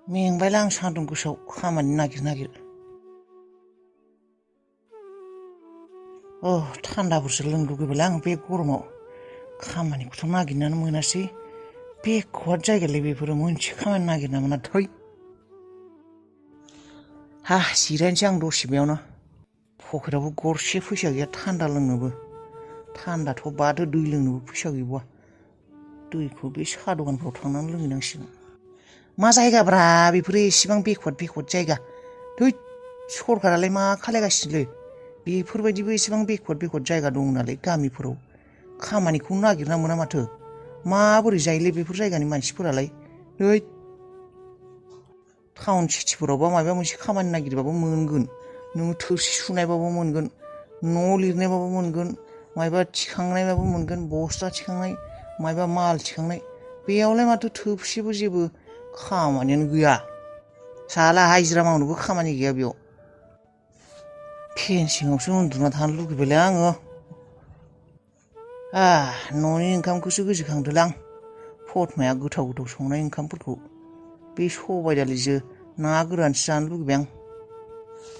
मेंबायला आं सान्दुं गोसायाव खामानि नागिर थान्दाफोरसो लोंनो लुगैबायलां आं बे गरमाव खामानिखौथ' नागिरनानै मोनासै बेकवार्ड जायगालै बेफोरो मोनसे खामानि नागिरना मोना थै जिरायनोसै आं दसे बेयावनो पकेटावबो गरसे फैसा गैया थान्दा लोंनोबो थान्दाथ' बादो दै लोंनोबो फैसा गैबावा दैखौ बे साहा दखानफ्राव थांनानै लोंहैनांसिगोन मा जायगाब्रा बेफोरो एसेबां बेकवार्ड जायगा थै सरखारालाय मा खालायगासिनोलै बेफोरबायदिबो एसेबां बेकवार्ड जायगा दं नालाय गामिफोराव खामानिखौ नागिरना मोना माथो माबोरै जायोलै बेफोर जायगानि मानसिफोरालाय थै टाउन सिटिफोरावबा माबा मोनसे खामानि नागिरबाबो मोनगोन नोङो थोरसि सुनायबाबो मोनगोन न' लिरनायबाबो मोनगोन माबा थिखांनायबाबो मोनगोन बस्ता थिखांनाय माबा माल थिखांनाय बेयावलाय माथो थोबसेबो जेबो खामानियानो गैया साला हाजिरा मावनोबो खामानि गैया बेयाव फेन सिङावसो उन्दुना थानो लुगैबायलै आङो न'नि ओंखामखौसो गोसोखांदोलां फतमाया गोथाव संनाय ओंखामफोरखौ बे सबाय दालिजों ना गोरानसो जानो लुगैबाय आं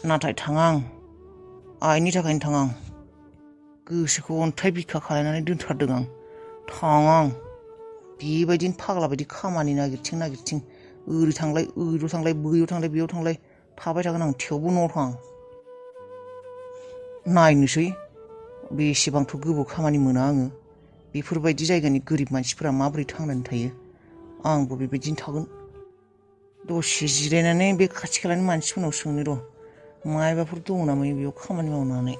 नाथाय थाङा आं आइनि थाखायनो थाङा आं गोसोखौ अन्थाइ बिखा खालायनानै दोनथारदों आं थाङा आं बेबायदिनो फाग्ला बायदि खामानि नागिरथिं ओरै थांलाय ओरैयाव थांलाय बैयाव थांलाय बेयाव थांलाय थाबाय थागोन आं थेवबो न'आव थाङा नायनोसै बेसेबांथ' गोबाव खामानि मोना आङो बेफोरबायदि जायगानि गोरिब मानसिफोरा माबोरै थांनानै थायो आंबो बेबायदिनो थागोन दसे जिरायनानै बे खाथि खालानि मानसिफोरनाव सोंनो र' मायबाफोर दङ नामा बेयाव खामानि मावनानै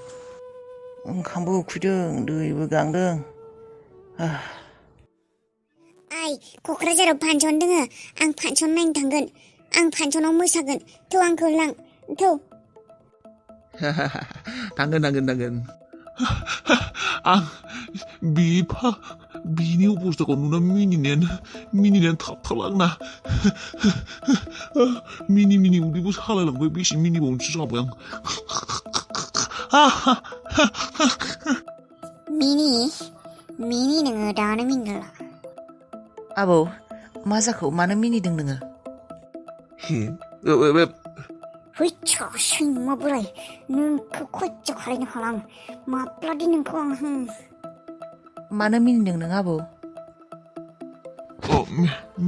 ओंखामबो उखैदों दैबो गांदों आइ क'क्राझाराव फांसन दोङो आं फांसन नायनो थांगोन आं फांसनाव मोसागोन थौ आंखौ लां थौ थांगोन आं बिनि अबस्थाखौ नुना मिनिनायानो थाबथाला आंना मिनि उदैबो सालायलांबाय बेसे मिनिबावनोसो जाबाय आं मिनि नोङो दानो मिनिला आबौ मा जाखो मानो मिनिदों नोङो हैच्छा सैमा बोराय नोंखौ खयज' खालायनो हाला आं माब्लादि नोंखौ आं मानो मिनिदों नों आबौ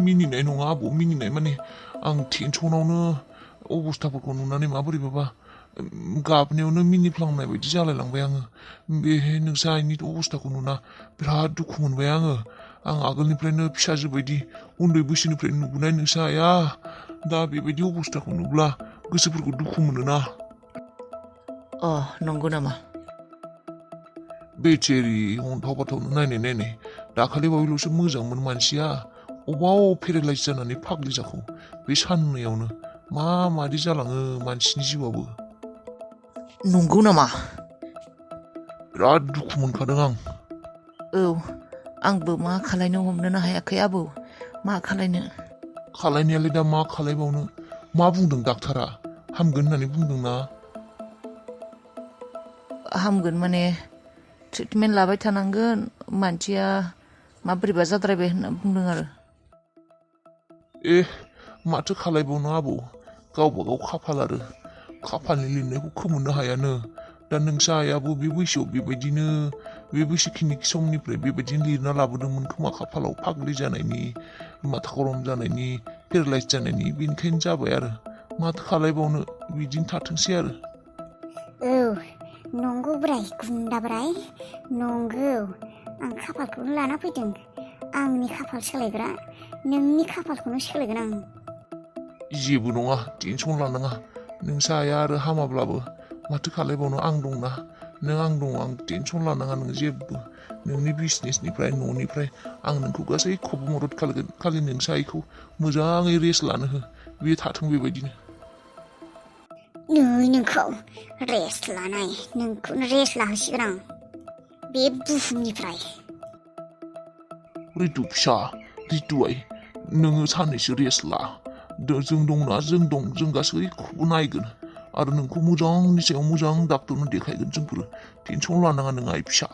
मिनिनाय नङा आबौ मिनिनाय माने आं टेनसनावनो अबस्थाफोरखौ नुनानै माबोरैबाबा गाबनायावनो मिनिफ्लांनाय बायदि जालायलांबाय आङो बे नोंसा आइनि अबस्थाखौ नुना बिराद दुखु मोनबाय आं आगोलनिफ्रायनो फिसाजो बायदि उन्दै बैसोनिफ्रायनो नुबोनाय नोंसा आइया दा बेबायदि अबस्थाखौ नुब्ला गोसोफोरखौ दुखु मोनोना नंगौ नामा बेचेरि अन्थाव बाथावनो नायनाय दाखालि बावैल'सो मोजांमोन मानसिया अबाव पेरालाइज जानानै फाग्लि जाखो बे साननैयावनो मादि जालाङो मानसिनि जिउआबो नंगौ नामा बिराद दुखु मोनखादों आं आंबो मा खालायनो हमनोनो हायाखै आबौ मा खालायनायालाय दा मा खालायबावनो मा बुंदों डाक्टारा हामगोन होननानै बुंदोंना हामगोन माने ट्रिटमेन्ट लाबाय थानांगोन मानसिया माबोरैबा जाद्रायबाय होनना बुंदों आरो माथो खालायबावनो आबौ गावबागाव खाफाल आरो खाफालनि लिरनायखौ खोमोरनो हायानो दा नोंसा आइयाबो बे बैसोआव बेबायदिनो बे बैसोखिनि समनिफ्राय बेबायदिनो लिरना लाबोदोंमोन खोमा खाफालाव फाग्लि जानायनि माथा गरम जानायनि पेरालाइज जानायनि बेनिखायनो जाबाय आरो माथो खालायबावनो बिदिनो थाथोंसै आरो नंगौ बोराय गुन्दा बोराय नंगौ आं खाफालखौनो लाना फैदों आंनि खाफाल सोलायग्रा नोंनि खाफालखौनो सोलायगोन आं जेबो नङा टेनसन लानाङा नोंसा आइया आरो हामाब्लाबो माथो खालायबावनो आं दंना नों आं दङ आं टेनसन लानाङा नों जेबो नोंनि बिजनेसनिफ्राय न'निफ्राय आं नोंखौ गासैखौबो मदद खालामगोन खालि नोंसा आइखौ मोजाङै रेस्ट लानो हो बे थाथों बेबायदिनो नोंखौ रेस्ट लानाय नोंखौनो रेस्ट लाहोसिगोन आं बे बुहुमनिफ्राय रितु फिसा रितु आइ नोङो साननैसो रेस्ट ला जों दंना जों गासैखौबो नायगोन आरो नोंखौ मोजांनि सायाव मोजां डाक्टरनो देखायगोन जोंफोर टेनसन लानाङा नों आइ फिसा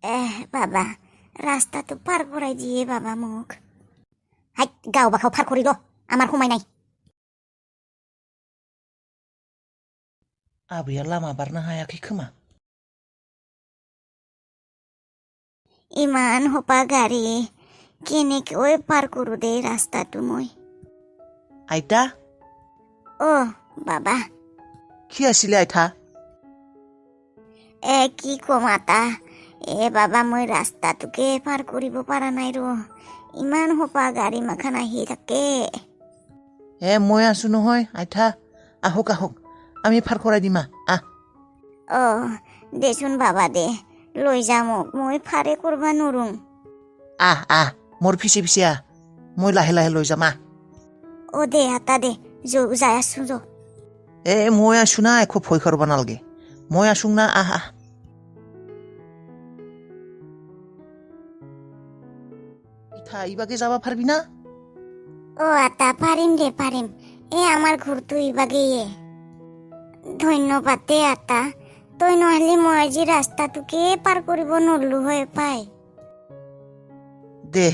বাবা রাস্তা তো পার করাই দিয়ে বাবা মোক হাই গাওবাखौ পাर করিল আমার সময় নাই आबैया लामा बारनो हायाखै खोमा ইমান হোপা গাড়ী কেনেকৈ পাৰ কৰো দে ৰাস্তাটো মই आइता বাবা কি আছিলে आइथा কি কম আতা বাবা মই ৰাস্তাটোকে পাৰ কৰিব পৰা নাই ৰ ইমান হোপা গাড়ী মাখান আহি থাকে মই আছো নহয় आइथा আহক আহক আমি পাৰ কৰাই দিমা দেচোন বাবা দে লৈ যা মোক মই ফাৰে কৰবা নৰোঁ মোৰ পিছে পিছে মই লাহে লাহে লৈ যাম দে আতা দে যাই আছো মই আছো না একো ভয় কৰিব নালাগে মই আছো না ইথা ইবাগে যাবা পারবি না আতা পাৰিম দে পাৰিম আমাৰ ঘৰটো ইবাগে ধন্যবাদ দে আতা তই নহলে মই আজি ৰাস্তাটোকে পাৰ কৰিব নৰলো হয় পাই দে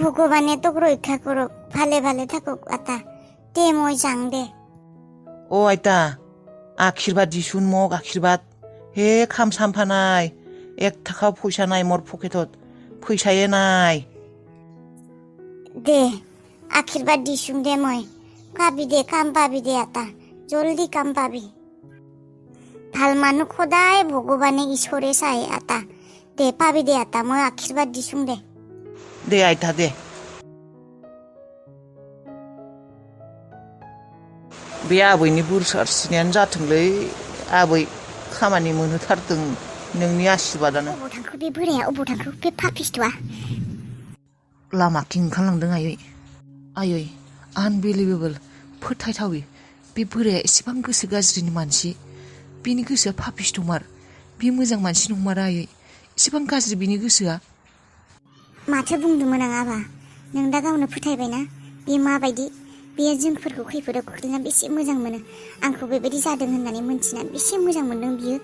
ভগৱানে তোক ৰক্ষা কৰক ভালে ভালে থাকক আতা দে মই যাং দে आइता आशीर्बाद दिसुन मग आशीर्बाद हे खाम सामफानाय 1 थाखा फैसा नाय मोर पकेटत फैसाये नाय দে আশীৰ্বাদ দিছোং দে মই পাবি দে কাম পাবি দে আতা জলদি কাম পাবি ভাল মানুহ সদায় ভগৱানে ঈশ্বৰে চাই আতা দে পাবি দে আতা মই আশীৰ্বাদ দিছোং दे आइता दे बे आबैनि बुर सारसिनायानो जाथोंलै आबै खामानि मोनहोथारदों नोंनि आशीर्बादानो अबाव थांखो बे बोराया अबाव थांखो बे पापिस्टुआ लामाथिं ओंखारलांदों आयै आनबिलिभेबल फोथायथावै बे बोराया एसेबां गोसो गाज्रिनि मानसि बिनि गोसोआ पापिस्टमार बे मोजां मानसि नंमारा आयै एसेबां गाज्रि बिनि गोसोआ माथो बुंदोंमोन आं आबा नों दा गावनो फोथायबायना बे माबायदि बेयो जोंफोरखौ खैफोदाव खोख्लैना बेसे मोजां मोनो आंखौ बेबायदि जादों होननानै मोनथिना बेसे मोजां मोनदों बियो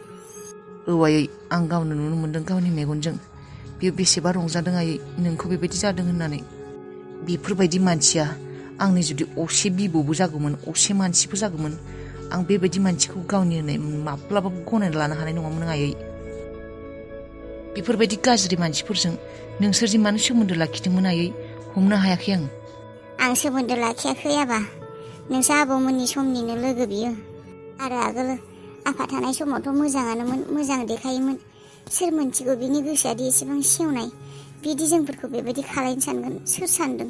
आयै आं गावनो नुनो मोनदों गावनि मेगनजों बियो बेसेबा रंजादों आयै नोंखौ बेबायदि जादों होननानै बेफोरबायदि मानसिया आंनि जुदि असे बिबौबो जागौमोन असे मानसिबो जागौमोन आं बेबायदि मानसिखौ गावनि होननाय माब्लाबाबो गनायना लानो हानाय नङामोन आयै बेफोरबायदि गाज्रि मानसिफोरजों नोंसोर जि मानो सोमोन्दो लाखिदोंमोन आयै हमनो हायाखै आं सोमोन्दो लाखियाखै आबा नोंसा आबौमोननि समनिनो लोगो बियो आरो आगोल आफा थानाय समावथ' मोजाङानोमोन मोजां देखायोमोन सोर मोनथिगौ बिनि गोसोआदि एसेबां सेवनाय बिदि जोंफोरखौ बेबायदि खालायनो सानगोन सोर सानदों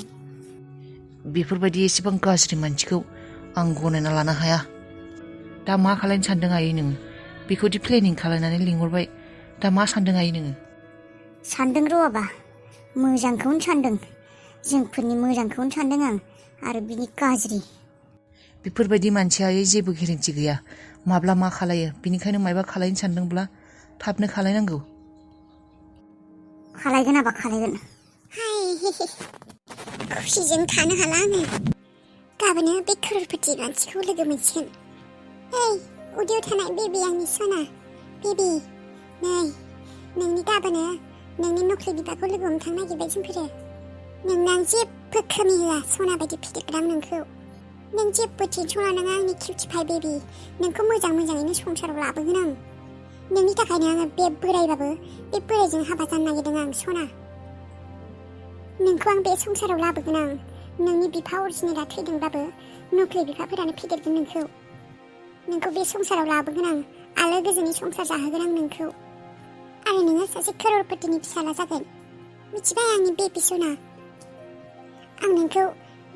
बेफोरबायदि एसेबां गाज्रि मानसिखौ आं गनायना लानो हाया दा मा खालायनो सानदों आयै नोङो बेखौदि प्लेनिं खालायनानै लिंहरबाय दा मा सानदों आयै नोङो सानदों र' आबा मोजांखौनो सानदों जोंफोरनि मोजांखौनो सानदों आं आरो बिनि गाज्रि बेफोरबायदि मानसिया जेबो गेरेन्थि गैया माब्ला मा खालायो बिनिखायनो मायबा खालायनो सानदोंब्ला थाबनो खालायनांगौ खालायगोन आबा खालायगोन खुसिजों थानो हाला आङो गाबोनो बे खर'रपति मानसिखौ लोगो मोनसिगोन उदैयाव थानाय बेबि आंनि सना बेबि नै नोंनि गाबोनो नोंनि नख्लि बिफाखौ लोगो हमनो थांनो नागिरबाय जोंफोरो नोंनां जेबो खोमि होआ सना बायदि फेदेरग्राम नोंखौ नों जेबो टेनसन लानाङा आंनि किउटिफाइ बेबि नोंखौ मोजाङैनो संसाराव लाबोगोन आं नोंनि थाखायनो आङो बे बोरायबाबो बे बोरायजों हाबा जानो नागिरदों आं सना नोंखौ आं बे संसाराव लाबोगोन आं नोंनि बिफा अरिजिनेला थैदोंबाबो नख्लि बिफाफोरानो फेदेरगोन नोंखौ बे संसाराव लाबोगोन आं आलो गोजोननि संसार जाहोगोन आं नोंखौ आरो नोङो सासे खर'रपतिनि फिसाला जागोन मिथिबाय आंनि बेबि सना आं नोंखौ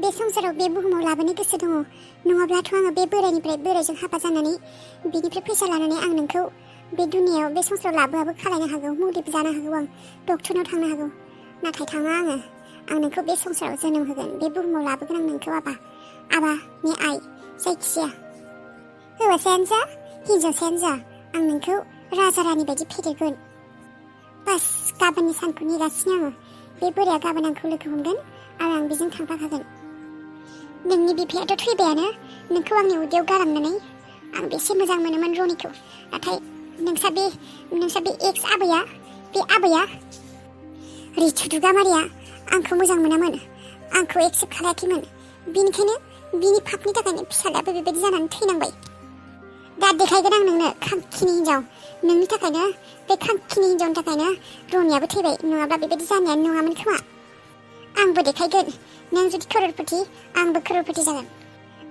बे संसाराव बे बुहुमाव लाबोनो गोसो दङ नङाब्लाथ' आङो बे बोरायनिफ्राय बोरायजों हाबा जानानै बिनिफ्राय फैसा लानानै आं नोंखौ बे दुनियाव बे संसाराव लाबोआबो खालायनो हागौ मुलिबो जानो हागौ आं डक्टरनाव थांनो हागौ नाथाय थाङा आं नोंखौ बे संसाराव जोनोम होगोन बे बुहुमाव लाबोगोन आं नोंखौ आबानि आइ जायखिजाया हौवासायानो जा हिन्जावसायानो जा आं नोंखौ राजा रानि बायदि फेदेरगोन बास गाबोननि सानखौ नेगासिनो आङो बे बोराया गाबोन आंखौ लोगो हमगोन आरो आं बेजों थांफाखागोन नोंनि बिफायाथ' थैबायानो नोंखौ आंनि उदैयाव गालांनानै आं बेसे मोजां मोनोमोन रनिखौ नाथाय नोंसा बे एक्स आबैया बे आबैया रितु दुगामारिया आंखौ मोजां मोनामोन, आंखौ एक्सेप्ट खालायाखैमोन। बिनिखायनो बिनि पापनि थाखायनो फिसालायाबो बेबायदि जानानै थैनांबाय। दा देखायगोन आं नोंनो खांखिनि हिनजाव। नोंनि थाखायनो, बे खांखिनि हिनजावनि थाखायनो रनियाबो थैबाय, नङाब्ला बेबायदि जानायानो नङामोन खोमा। आंबो देखायगोन, नों जुदि करोड़पति आंबो करोड़पति जागोन।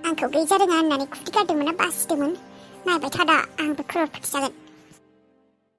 आंखौ गैजा रोङा होननानै खुदै गारदोंमोन ना बासिदोंमोन, नायबाय था दा आंबो करोड़पति जागोन।